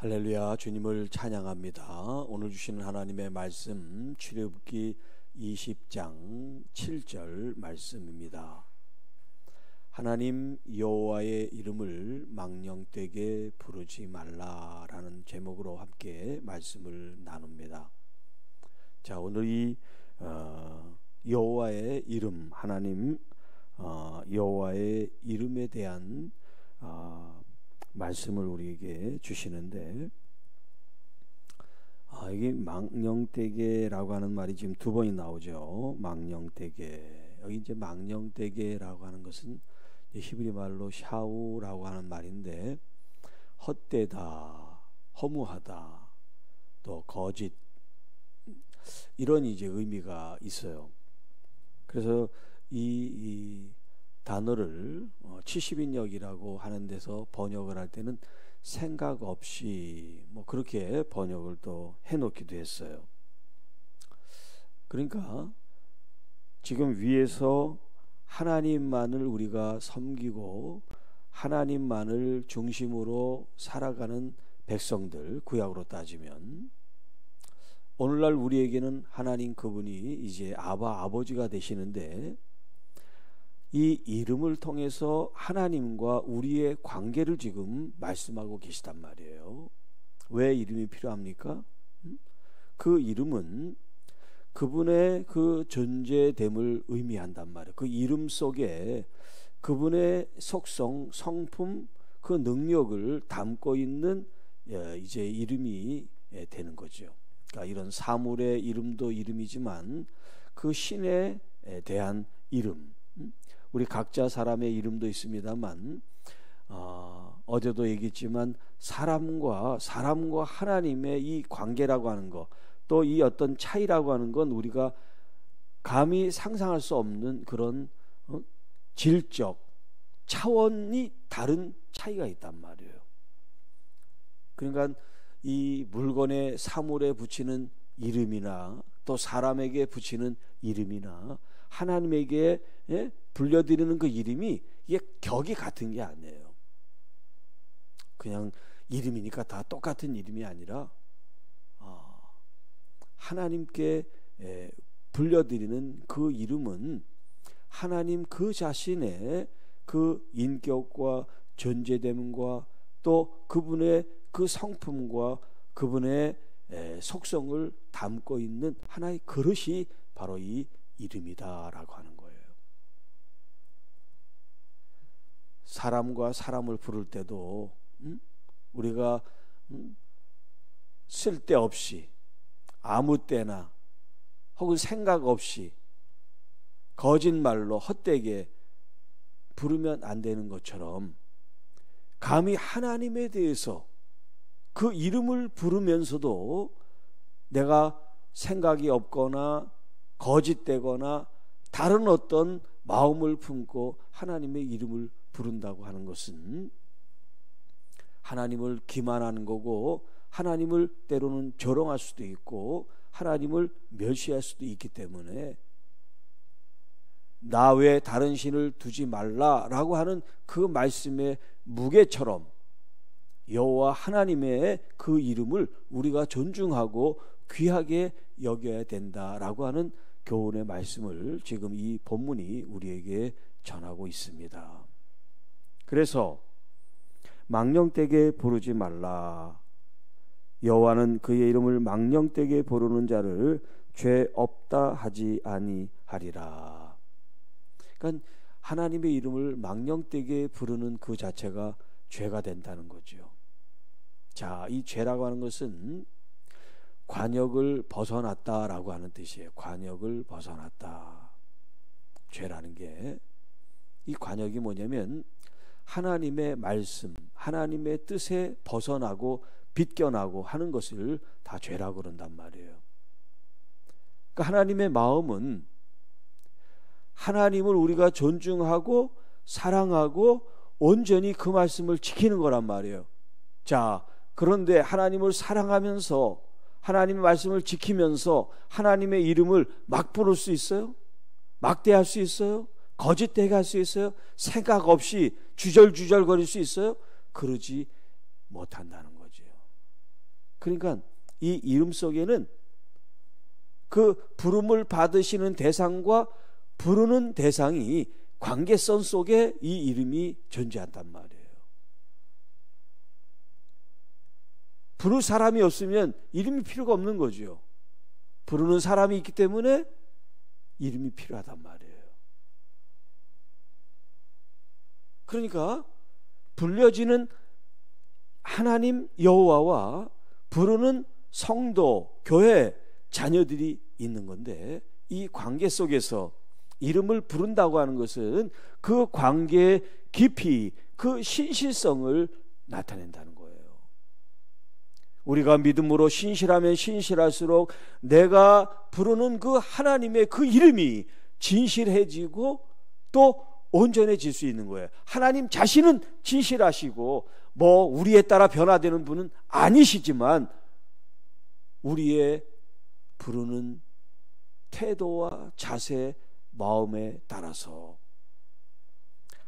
할렐루야, 주님을 찬양합니다. 오늘 주시는 하나님의 말씀 출애굽기 20장 7절 말씀입니다. 하나님 여호와의 이름을 망령되게 부르지 말라라는 제목으로 함께 말씀을 나눕니다. 자, 오늘 이 여호와의 이름, 하나님 여호와의 이름에 대한 말씀을 우리에게 주시는데, 이게 망령되게라고 하는 말이 지금 두 번이 나오죠. 망령되게. 여기 이제 망령되게라고 하는 것은 히브리 말로 샤우라고 하는 말인데, 헛되다, 허무하다, 또 거짓, 이런 이제 의미가 있어요. 그래서 이 단어를 70인역이라고 하는 데서 번역을 할 때는 생각 없이 그렇게 번역을 또 해놓기도 했어요. 그러니까 지금 위에서 하나님만을 우리가 섬기고 하나님만을 중심으로 살아가는 백성들, 구약으로 따지면 오늘날 우리에게는 하나님 그분이 이제 아버지가 되시는데, 이 이름을 통해서 하나님과 우리의 관계를 지금 말씀하고 계시단 말이에요. 왜 이름이 필요합니까? 그 이름은 그분의 그 존재됨을 의미한단 말이에요. 그 이름 속에 그분의 속성, 성품, 그 능력을 담고 있는 이제 이름이 되는 거죠. 그러니까 이런 사물의 이름도 이름이지만 그 신에 대한 이름, 우리 각자 사람의 이름도 있습니다만, 어제도 얘기했지만 사람과 하나님의 이 관계라고 하는 것, 또 이 어떤 차이라고 하는 건 우리가 감히 상상할 수 없는 그런 질적 차원이 다른 차이가 있단 말이에요. 그러니까 이 물건의 사물에 붙이는 이름이나 또 사람에게 붙이는 이름이나 하나님에게 불려드리는 그 이름이 이게 격이 같은 게 아니에요. 그냥 이름이니까 다 똑같은 이름이 아니라 하나님께 불려드리는 그 이름은 하나님 그 자신의 그 인격과 존재됨과 또 그분의 그 성품과 그분의 속성을 담고 있는 하나의 그릇이 바로 이 이름이다라고 하는 거예요. 사람과 사람을 부를 때도 우리가 쓸데없이 아무 때나 혹은 생각 없이 거짓말로 헛되게 부르면 안 되는 것처럼, 감히 하나님에 대해서 그 이름을 부르면서도 내가 생각이 없거나 거짓되거나 다른 어떤 마음을 품고 하나님의 이름을 부른다고 하는 것은 하나님을 기만하는 거고, 하나님을 때로는 조롱할 수도 있고 하나님을 멸시할 수도 있기 때문에 나 외에 다른 신을 두지 말라라고 하는 그 말씀의 무게처럼 여호와 하나님의 그 이름을 우리가 존중하고 귀하게 여겨야 된다라고 하는 교훈의 말씀을 지금 이 본문이 우리에게 전하고 있습니다. 그래서 망령되게 부르지 말라. 여호와는 그의 이름을 망령되게 부르는 자를 죄 없다 하지 아니하리라. 그러니까 하나님의 이름을 망령되게 부르는 그 자체가 죄가 된다는 거죠. 자, 이 죄라고 하는 것은 관역을 벗어났다라고 하는 뜻이에요. 관역을 벗어났다. 죄라는 게, 이 관역이 뭐냐면 하나님의 말씀, 하나님의 뜻에 벗어나고 빗겨나고 하는 것을 다 죄라고 그런단 말이에요. 그러니까 하나님의 마음은 하나님을 우리가 존중하고 사랑하고 온전히 그 말씀을 지키는 거란 말이에요. 자, 그런데 하나님을 사랑하면서 하나님의 말씀을 지키면서 하나님의 이름을 막 부를 수 있어요? 막대할 수 있어요? 거짓되게 할 수 있어요? 생각 없이 주절주절 거릴 수 있어요? 그러지 못한다는 거죠. 그러니까 이 이름 속에는 그 부름을 받으시는 대상과 부르는 대상이 관계성 속에 이 이름이 존재한단 말이에요. 부를 사람이 없으면 이름이 필요가 없는 거죠. 부르는 사람이 있기 때문에 이름이 필요하단 말이에요. 그러니까 불려지는 하나님 여호와와 부르는 성도, 교회, 자녀들이 있는 건데, 이 관계 속에서 이름을 부른다고 하는 것은 그 관계의 깊이, 그 신실성을 나타낸다는 거예요. 우리가 믿음으로 신실하면 신실할수록 내가 부르는 그 하나님의 그 이름이 진실해지고 또 온전해질 수 있는 거예요. 하나님 자신은 진실하시고 뭐 우리에 따라 변화되는 분은 아니시지만 우리의 부르는 태도와 자세, 마음에 따라서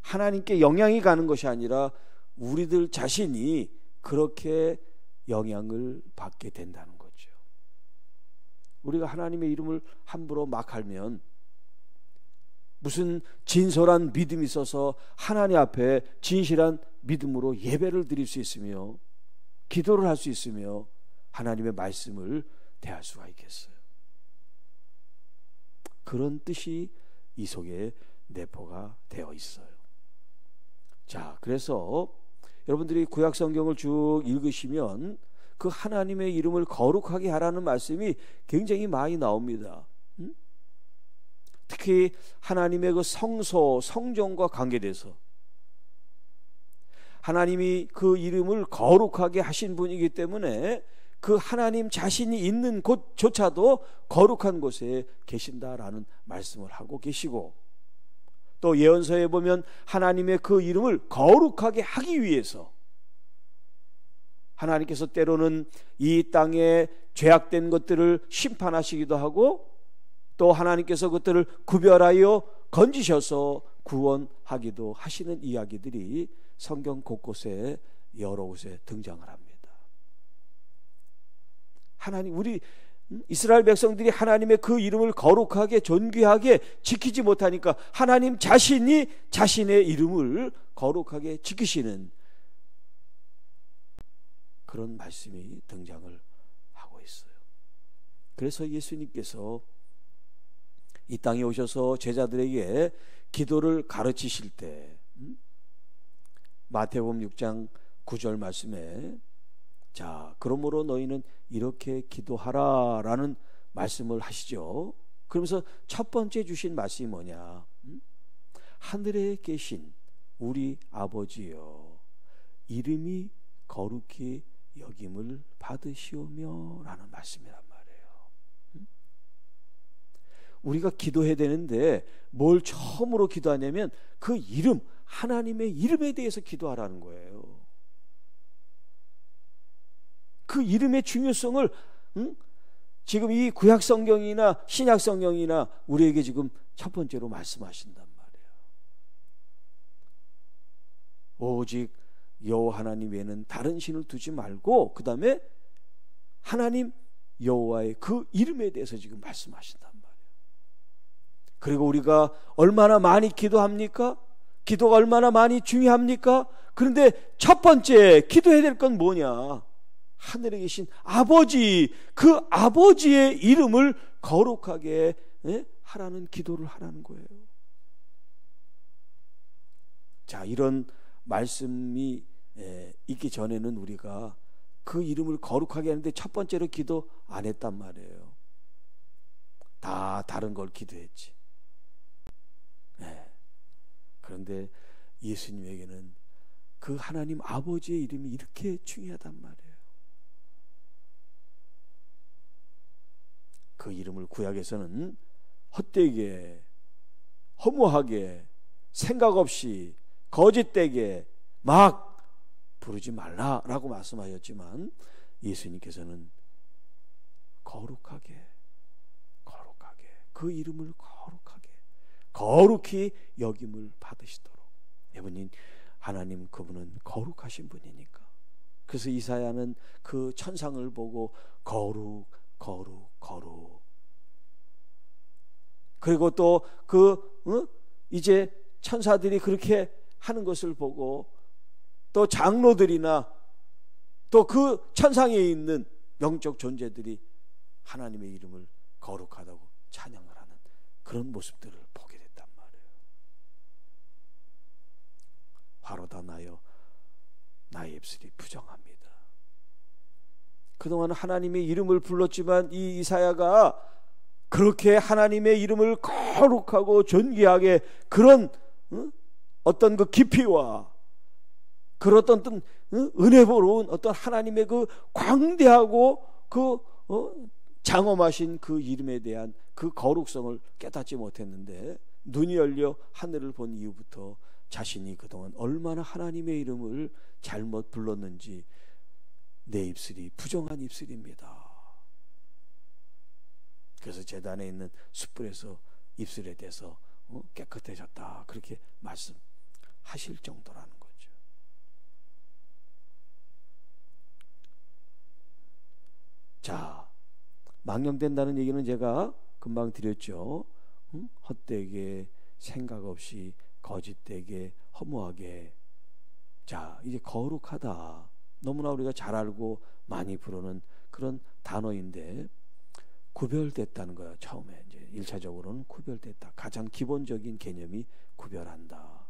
하나님께 영향이 가는 것이 아니라 우리들 자신이 그렇게 영향을 받게 된다는 거죠. 우리가 하나님의 이름을 함부로 막 하면 무슨 진솔한 믿음이 있어서 하나님 앞에 진실한 믿음으로 예배를 드릴 수 있으며 기도를 할 수 있으며 하나님의 말씀을 대할 수가 있겠어요. 그런 뜻이 이 속에 내포가 되어 있어요. 자, 그래서 여러분들이 구약 성경을 쭉 읽으시면 그 하나님의 이름을 거룩하게 하라는 말씀이 굉장히 많이 나옵니다. 특히 하나님의 그 성소, 성전과 관계돼서 하나님이 그 이름을 거룩하게 하신 분이기 때문에 그 하나님 자신이 있는 곳조차도 거룩한 곳에 계신다라는 말씀을 하고 계시고, 또 예언서에 보면 하나님의 그 이름을 거룩하게 하기 위해서 하나님께서 때로는 이 땅에 죄악된 것들을 심판하시기도 하고 또 하나님께서 그것들을 구별하여 건지셔서 구원하기도 하시는 이야기들이 성경 곳곳에 여러 곳에 등장을 합니다. 하나님, 우리 이스라엘 백성들이 하나님의 그 이름을 거룩하게 존귀하게 지키지 못하니까 하나님 자신이 자신의 이름을 거룩하게 지키시는 그런 말씀이 등장을 하고 있어요. 그래서 예수님께서 이 땅에 오셔서 제자들에게 기도를 가르치실 때 마태복음 6장 9절 말씀에 자, 그러므로 너희는 이렇게 기도하라 라는 말씀을 하시죠. 그러면서 첫 번째 주신 말씀이 뭐냐? 하늘에 계신 우리 아버지여, 이름이 거룩히 여김을 받으시오며 라는 말씀이란 말이에요. 우리가 기도해야 되는데 뭘 처음으로 기도하냐면 그 이름, 하나님의 이름에 대해서 기도하라는 거예요. 그 이름의 중요성을 지금 이 구약 성경이나 신약 성경이나 우리에게 지금 첫 번째로 말씀하신단 말이에요. 오직 여호와 하나님 외에는 다른 신을 두지 말고 그 다음에 하나님 여호와의 그 이름에 대해서 지금 말씀하신단 말이에요. 그리고 우리가 얼마나 많이 기도합니까? 기도가 얼마나 많이 중요합니까? 그런데 첫 번째 기도해야 될 건 뭐냐? 하늘에 계신 아버지, 그 아버지의 이름을 거룩하게 하라는 기도를 하라는 거예요. 자, 이런 말씀이 있기 전에는 우리가 그 이름을 거룩하게 하는데 첫 번째로 기도 안 했단 말이에요. 다 다른 걸 기도했지. 그런데 예수님에게는 그 하나님 아버지의 이름이 이렇게 중요하단 말이에요. 그 이름을 구약에서는 헛되게, 허무하게, 생각 없이, 거짓되게 막 부르지 말라라고 말씀하셨지만 예수님께서는 거룩하게 그 이름을 거룩히 여김을 받으시도록. 여러분, 하나님 그분은 거룩하신 분이니까 그래서 이사야는 그 천상을 보고 거룩 거룩 거룩. 그리고 또 이제 천사들이 그렇게 하는 것을 보고 또 장로들이나 또 그 천상에 있는 영적 존재들이 하나님의 이름을 거룩하다고 찬양을 하는 그런 모습들을 보게 됐단 말이에요. 화로다 나여 나의 입술이 부정합니다. 그동안 하나님의 이름을 불렀지만 이 이사야가 그렇게 하나님의 이름을 거룩하고 존귀하게 그런 어떤 그 깊이와 그런 어떤 은혜로운 어떤 하나님의 그 광대하고 그 장엄하신 그 이름에 대한 그 거룩성을 깨닫지 못했는데 눈이 열려 하늘을 본 이후부터 자신이 그동안 얼마나 하나님의 이름을 잘못 불렀는지 내 입술이 부정한 입술입니다. 그래서 제단에 있는 숯불에서 입술에 대해서 깨끗해졌다 그렇게 말씀하실 정도라는 거죠. 자, 망령된다는 얘기는 제가 금방 드렸죠. 헛되게 생각 없이 거짓되게 허무하게. 자, 이제 거룩하다 너무나 우리가 잘 알고 많이 부르는 그런 단어인데 구별됐다는 거예요. 처음에 이제 1차적으로는 구별됐다. 가장 기본적인 개념이 구별한다.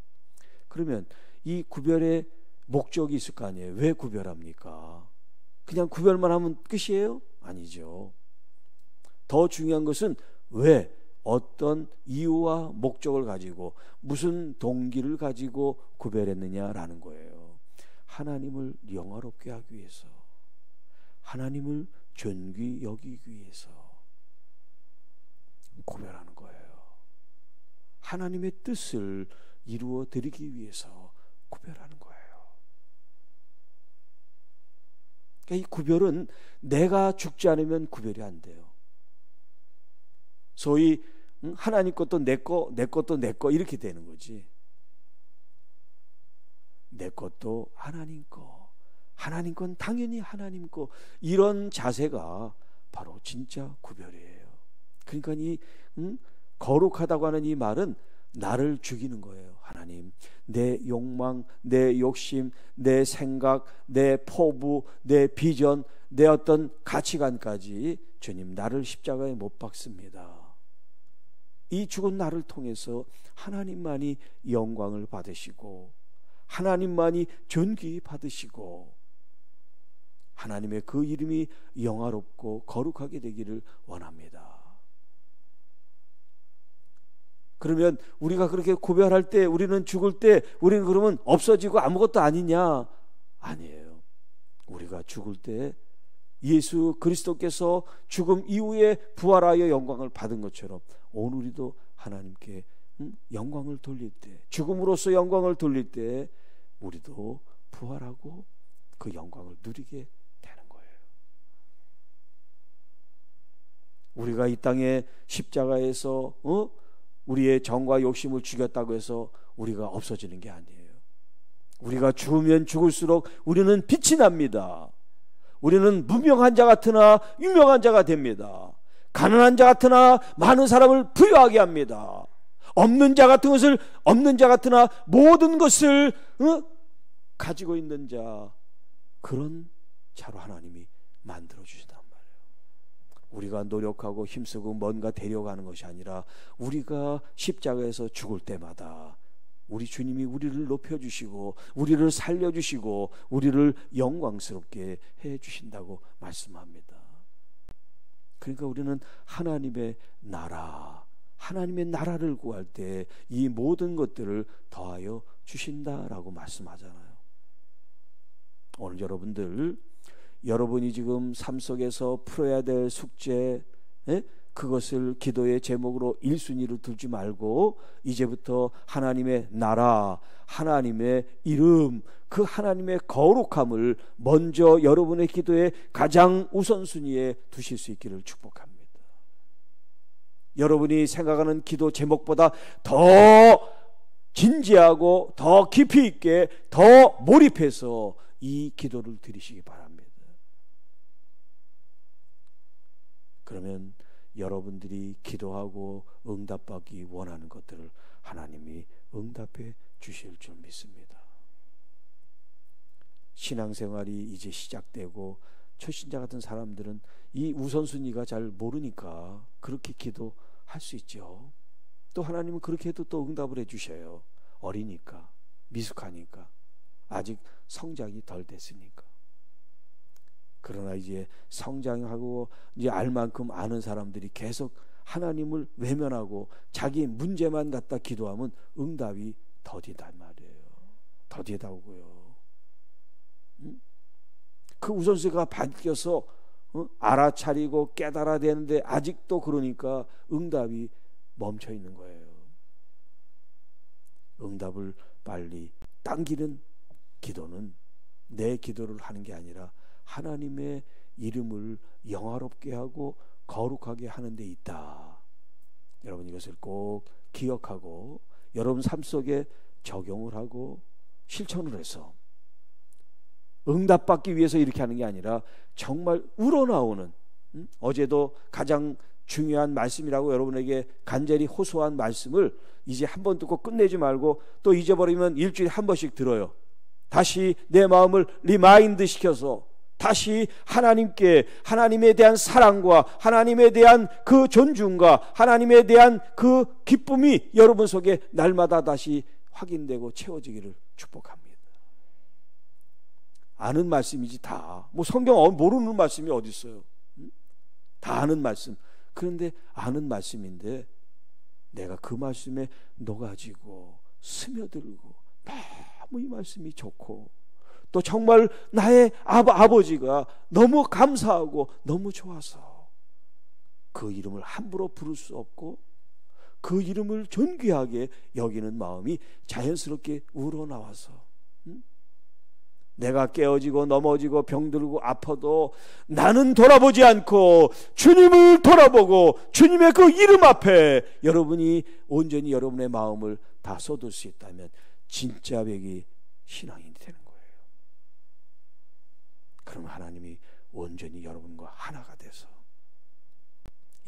그러면 이 구별의 목적이 있을 거 아니에요. 왜 구별합니까? 그냥 구별만 하면 끝이에요? 아니죠. 더 중요한 것은 왜, 어떤 이유와 목적을 가지고 무슨 동기를 가지고 구별했느냐라는 거예요. 하나님을 영화롭게 하기 위해서, 하나님을 존귀 여기기 위해서 구별하는 거예요. 하나님의 뜻을 이루어 드리기 위해서 구별하는 거예요. 그러니까 이 구별은 내가 죽지 않으면 구별이 안 돼요. 소위 하나님 것도 내 거, 내 것도 내 거 이렇게 되는 거지. 내 것도 하나님 거, 하나님 건 당연히 하나님 거, 이런 자세가 바로 진짜 구별이에요. 그러니까 이 거룩하다고 하는 이 말은 나를 죽이는 거예요. 하나님, 내 욕망, 내 욕심, 내 생각, 내 포부, 내 비전, 내 어떤 가치관까지 주님 나를 십자가에 못 박습니다. 이 죽은 나를 통해서 하나님만이 영광을 받으시고 하나님만이 존귀 받으시고 하나님의 그 이름이 영화롭고 거룩하게 되기를 원합니다. 그러면 우리가 그렇게 구별할 때, 우리는 죽을 때 우리는 그러면 없어지고 아무것도 아니냐? 아니에요. 우리가 죽을 때 예수 그리스도께서 죽음 이후에 부활하여 영광을 받은 것처럼 오늘 우리도 하나님께 영광을 돌릴 때, 죽음으로써 영광을 돌릴 때 우리도 부활하고 그 영광을 누리게 되는 거예요. 우리가 이 땅에 십자가에서 우리의 정과 욕심을 죽였다고 해서 우리가 없어지는 게 아니에요. 우리가 죽으면 죽을수록 우리는 빛이 납니다. 우리는 무명한 자 같으나 유명한 자가 됩니다. 가난한 자 같으나 많은 사람을 부유하게 합니다. 없는 자 같은 것을 없는 자 같으나 모든 것을 가지고 있는 자, 그런 자로 하나님이 만들어 주신단 말이에요. 우리가 노력하고 힘쓰고 뭔가 데려가는 것이 아니라 우리가 십자가에서 죽을 때마다 우리 주님이 우리를 높여주시고 우리를 살려주시고 우리를 영광스럽게 해주신다고 말씀합니다. 그러니까 우리는 하나님의 나라, 하나님의 나라를 구할 때 이 모든 것들을 더하여 주신다라고 말씀하잖아요. 오늘 여러분이 지금 삶 속에서 풀어야 될 숙제, 그것을 기도의 제목으로 1순위로 두지 말고 이제부터 하나님의 나라, 하나님의 이름, 그 하나님의 거룩함을 먼저 여러분의 기도의 가장 우선순위에 두실 수 있기를 축복합니다. 여러분이 생각하는 기도 제목보다 더 진지하고 더 깊이 있게 더 몰입해서 이 기도를 드리시기 바랍니다. 그러면 여러분들이 기도하고 응답받기 원하는 것들을 하나님이 응답해 주실 줄 믿습니다. 신앙생활이 이제 시작되고 초신자 같은 사람들은 이 우선순위가 잘 모르니까 그렇게 기도할 수 있죠. 또 하나님은 그렇게 해도 또 응답을 해 주셔요. 어리니까, 미숙하니까, 아직 성장이 덜 됐으니까. 그러나 이제 성장하고 이제 알 만큼 아는 사람들이 계속 하나님을 외면하고 자기 문제만 갖다 기도하면 응답이 더디단 말이에요. 더디다고요. 그 우선순위가 바뀌어서 알아차리고 깨달아야 되는데 아직도 그러니까 응답이 멈춰 있는 거예요. 응답을 빨리 당기는 기도는 내 기도를 하는 게 아니라 하나님의 이름을 영화롭게 하고 거룩하게 하는 데 있다. 여러분 이것을 꼭 기억하고 여러분 삶 속에 적용을 하고 실천을 해서 응답받기 위해서 이렇게 하는 게 아니라 정말 우러나오는, 어제도 가장 중요한 말씀이라고 여러분에게 간절히 호소한 말씀을 이제 한 번 듣고 끝내지 말고 또 잊어버리면 일주일에 한 번씩 들어요. 다시 내 마음을 리마인드 시켜서 다시 하나님께, 하나님에 대한 사랑과 하나님에 대한 그 존중과 하나님에 대한 그 기쁨이 여러분 속에 날마다 다시 확인되고 채워지기를 축복합니다. 아는 말씀이지 다. 뭐 성경 모르는 말씀이 어디 있어요? 다 아는 말씀. 그런데 아는 말씀인데 내가 그 말씀에 녹아지고 스며들고 너무 이 말씀이 좋고 또 정말 나의 아버지가 너무 감사하고 너무 좋아서 그 이름을 함부로 부를 수 없고 그 이름을 존귀하게 여기는 마음이 자연스럽게 우러나와서 내가 깨어지고 넘어지고 병들고 아파도 나는 돌아보지 않고 주님을 돌아보고 주님의 그 이름 앞에 여러분이 온전히 여러분의 마음을 다 쏟을 수 있다면 진짜 백이 신앙인이 되는 거예요. 그럼 하나님이 온전히 여러분과 하나가 돼서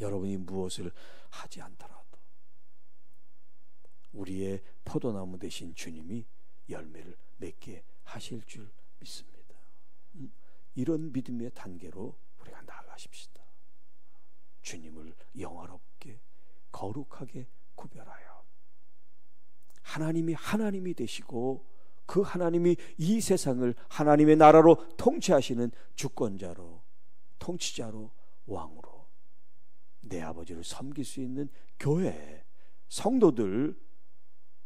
여러분이 무엇을 하지 않더라도 우리의 포도나무 되신 주님이 열매를 맺게 하실 줄 믿습니다. 이런 믿음의 단계로 우리가 나아가십시다. 주님을 영화롭게 거룩하게 구별하여 하나님이 하나님이 되시고 그 하나님이 이 세상을 하나님의 나라로 통치하시는 주권자로, 통치자로, 왕으로 내 아버지를 섬길 수 있는 교회 성도들,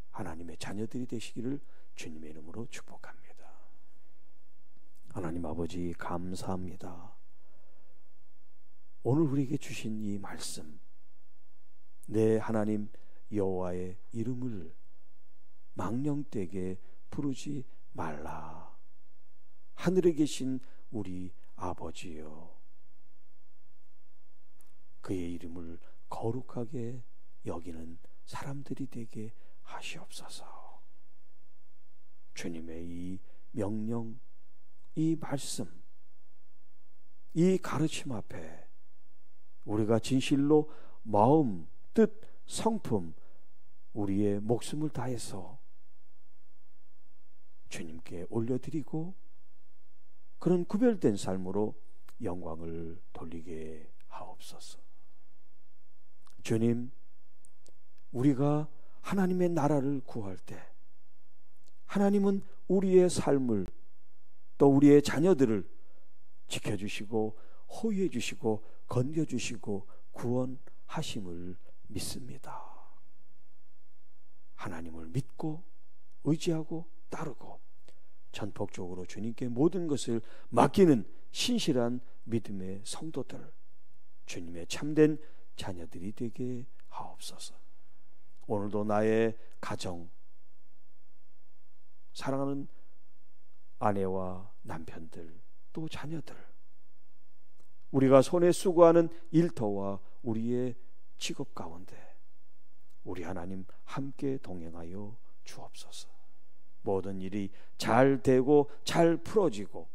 하나님의 자녀들이 되시기를 주님의 이름으로 축복합니다. 하나님 아버지 감사합니다. 오늘 우리에게 주신 이 말씀, 내 하나님 여호와의 이름을 망령되게 부르지 말라. 하늘에 계신 우리 아버지여, 그의 이름을 거룩하게 여기는 사람들이 되게 하시옵소서. 주님의 이 명령, 이 말씀, 이 가르침 앞에 우리가 진실로 마음, 뜻, 성품, 우리의 목숨을 다해서 주님께 올려드리고 그런 구별된 삶으로 영광을 돌리게 하옵소서. 주님, 우리가 하나님의 나라를 구할 때 하나님은 우리의 삶을 또 우리의 자녀들을 지켜주시고 호위해 주시고 건져주시고 구원하심을 믿습니다. 하나님을 믿고 의지하고 따르고 전폭적으로 주님께 모든 것을 맡기는 신실한 믿음의 성도들, 주님의 참된 자녀들이 되게 하옵소서. 오늘도 나의 가정, 사랑하는 아내와 남편들, 또 자녀들, 우리가 손에 수고하는 일터와 우리의 직업 가운데 우리 하나님 함께 동행하여 주옵소서. 모든 일이 잘 되고 잘 풀어지고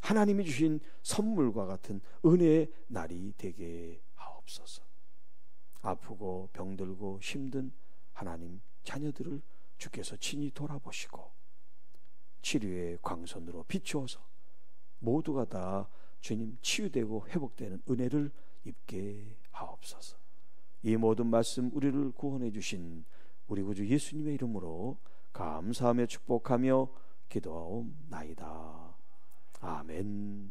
하나님이 주신 선물과 같은 은혜의 날이 되게 하옵소서. 아프고 병들고 힘든 하나님 자녀들을 주께서 친히 돌아보시고 치료의 광선으로 비추어서 모두가 다 주님 치유되고 회복되는 은혜를 입게 하옵소서. 이 모든 말씀 우리를 구원해 주신 우리 구주 예수님의 이름으로 감사하며 축복하며 기도하옵나이다. 아멘.